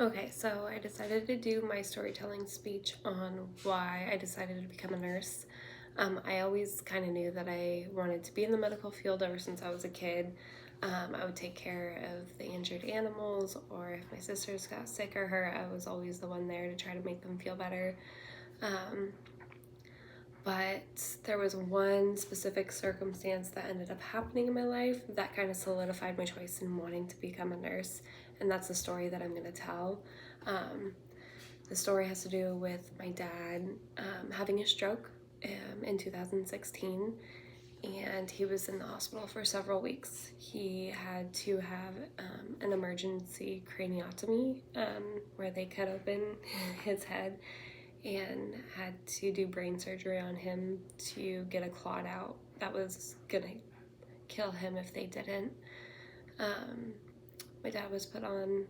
Okay, so I decided to do my storytelling speech on why I decided to become a nurse. I always kind of knew that I wanted to be in the medical field ever since I was a kid. I would take care of the injured animals, or if my sisters got sick or hurt, I was always the one there to try to make them feel better. Um, but there was one specific circumstance that ended up happening in my life that kind of solidified my choice in wanting to become a nurse, and that's the story that I'm going to tell. Um, the story has to do with my dad having a stroke in 2016, and he was in the hospital for several weeks. He had to have an emergency craniotomy where they cut open his head and had to do brain surgery on him to get a clot out that was gonna kill him if they didn't. My dad was put on,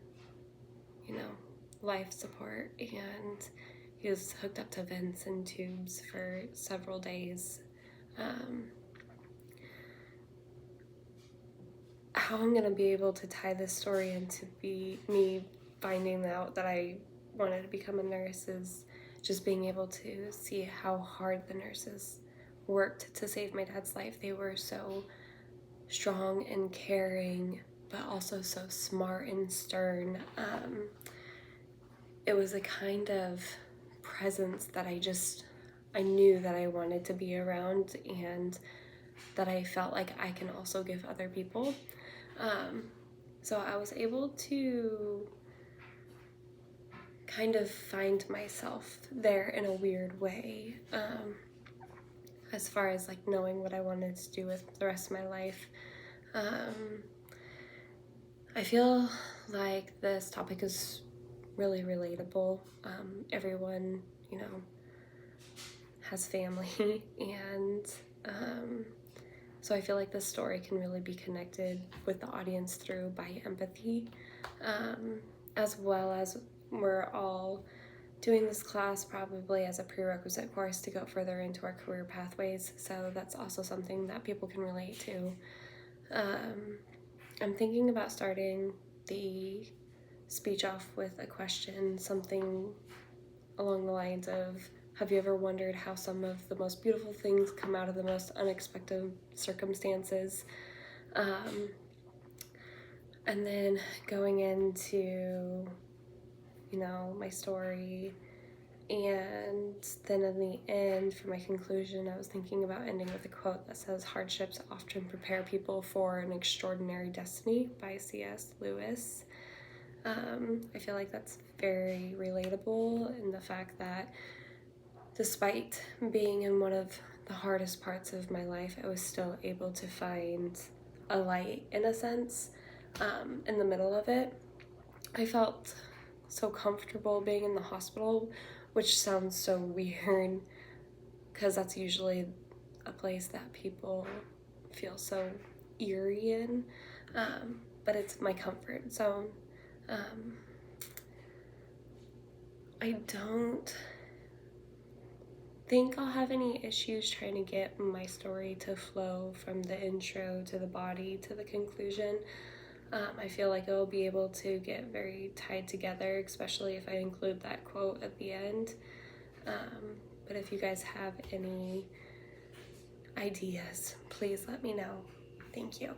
life support, and he was hooked up to vents and tubes for several days. How I'm gonna be able to tie this story into me finding out that I wanted to become a nurse is just being able to see how hard the nurses worked to save my dad's life. They were so strong and caring, but also so smart and stern. It was a kind of presence that I knew that I wanted to be around, and that I felt like I can also give other people. So I was able to kind of find myself there in a weird way, as far as like knowing what I wanted to do with the rest of my life. I feel like this topic is really relatable. Everyone, has family, and so I feel like this story can really be connected with the audience through by empathy, as well as we're all doing this class probably as a prerequisite course to go further into our career pathways. So that's also something that people can relate to. I'm thinking about starting the speech off with a question, something along the lines of, have you ever wondered how some of the most beautiful things come out of the most unexpected circumstances? And then going into, my story. And then in the end, for my conclusion, I was thinking about ending with a quote that says, "Hardships often prepare people for an extraordinary destiny," by C.S. Lewis. I feel like that's very relatable in the fact that despite being in one of the hardest parts of my life, I was still able to find a light, in a sense, in the middle of it. I felt so comfortable being in the hospital, which sounds so weird because that's usually a place that people feel so eerie in, but it's my comfort zone. I don't think I'll have any issues trying to get my story to flow from the intro to the body to the conclusion. I feel like it'll be able to get very tied together, especially if I include that quote at the end. But if you guys have any ideas, please let me know. Thank you.